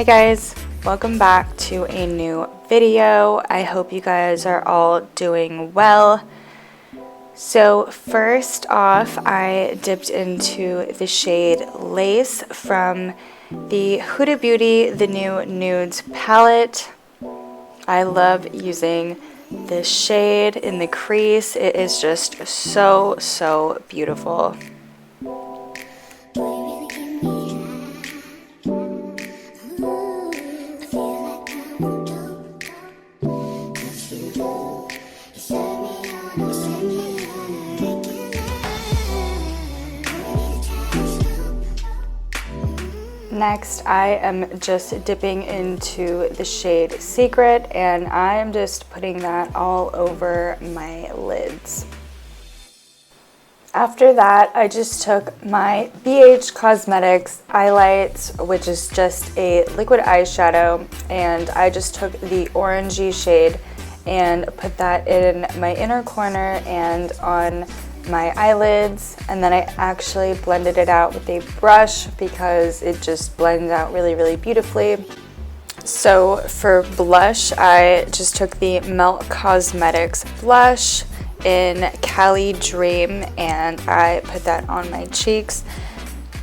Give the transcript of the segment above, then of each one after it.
Hi guys, welcome back to a new video. I hope you guys are all doing well. So first off, I dipped into the shade Lace from the Huda Beauty, the new Nudes palette. I love using this shade in the crease. It is just so beautiful. Next, I am just dipping into the shade Secret, and I am just putting that all over my lids. After that, I just took my BH Cosmetics Eyelights, which is just a liquid eyeshadow, and I just took the orangey shade and put that in my inner corner and on my eyelids, and then I actually blended it out with a brush because it just blends out really beautifully. So for blush, I just took the Melt Cosmetics blush in CALI Dream and I put that on my cheeks.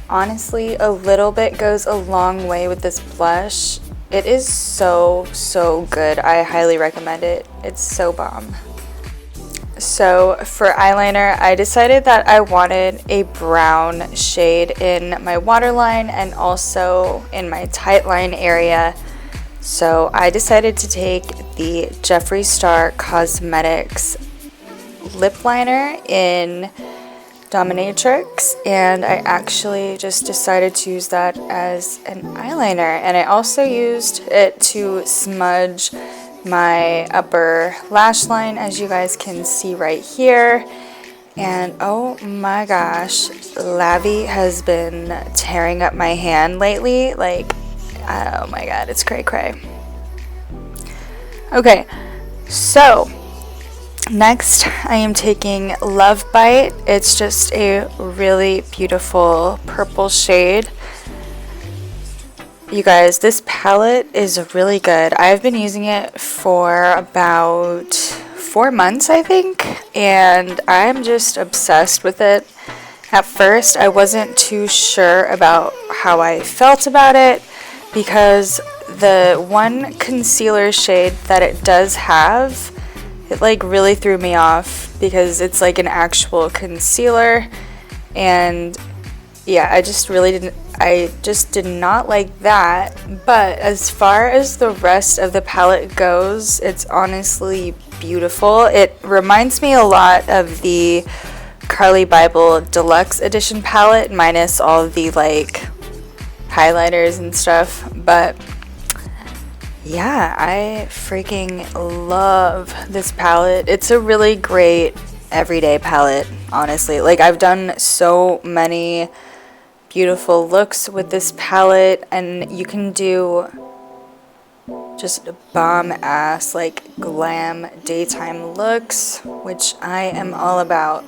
Honestly, a little bit goes a long way with this blush. It is so good. I highly recommend it. It's so bomb. So for eyeliner, I decided that I wanted a brown shade in my waterline and also in my tight line area. So I decided to take the Jeffree Star Cosmetics lip liner in Dominatrix, and I actually just decided to use that as an eyeliner, and I also used it to smudge my upper lash line, as you guys can see right here. And oh my gosh, Lavi has been tearing up my hand lately, like, oh my god, it's cray. Okay, so next I am taking Love Bite. It's just a really beautiful purple shade. You guys, this palette is really good. I've been using it for about 4 months, I think, and I'm just obsessed with it. At first, I wasn't too sure about how I felt about it because the one concealer shade that it does have, it like really threw me off because it's like an actual concealer, and yeah, I just did not like that. But as far as the rest of the palette goes, it's honestly beautiful. It reminds me a lot of the Carly Bible Deluxe Edition palette, minus all of the like highlighters and stuff. But yeah, I freaking love this palette. It's a really great everyday palette, honestly. Like, I've done so many beautiful looks with this palette, and you can do just bomb ass like glam daytime looks, which I am all about.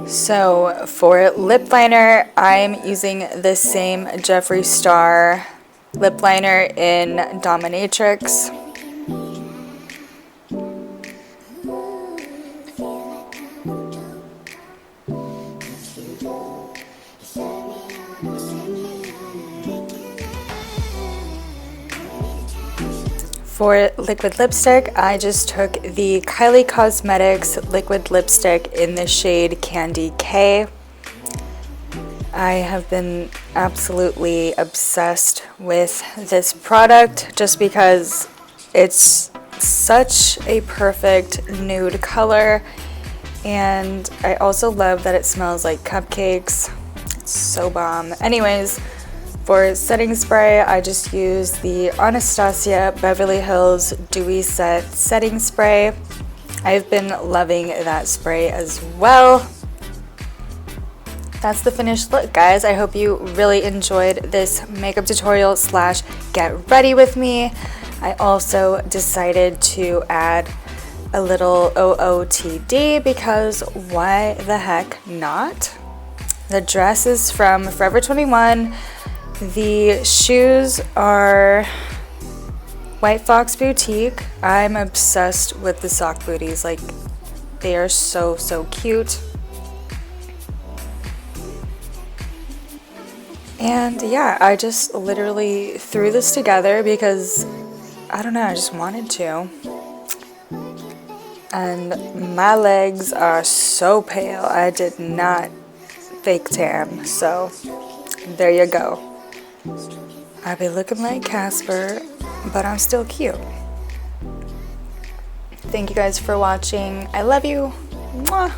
So for lip liner, I'm using the same Jeffree Star lip liner in Dominatrix. For liquid lipstick, I just took the KYLIE Cosmetics liquid lipstick in the shade Candy K. I have been absolutely obsessed with this product just because it's such a perfect nude color, and I also love that it smells like cupcakes. It's so bomb. Anyways, for setting spray, I just used the Anastasia Beverly Hills Dewy Set Setting Spray. I've been loving that spray as well. That's the finished look, guys. I hope you really enjoyed this makeup tutorial slash get ready with me. I also decided to add a little OOTD because why the heck not? The dress is from Forever 21. The shoes are WHITEFOX Boutique. I'm obsessed with the sock booties. Like, they are so, so cute. And yeah, I just literally threw this together because, I don't know, I just wanted to. And my legs are so pale. I did not fake tan, so there you go. I be looking like Casper, but I'm still cute. Thank you guys for watching. I love you. Mwah.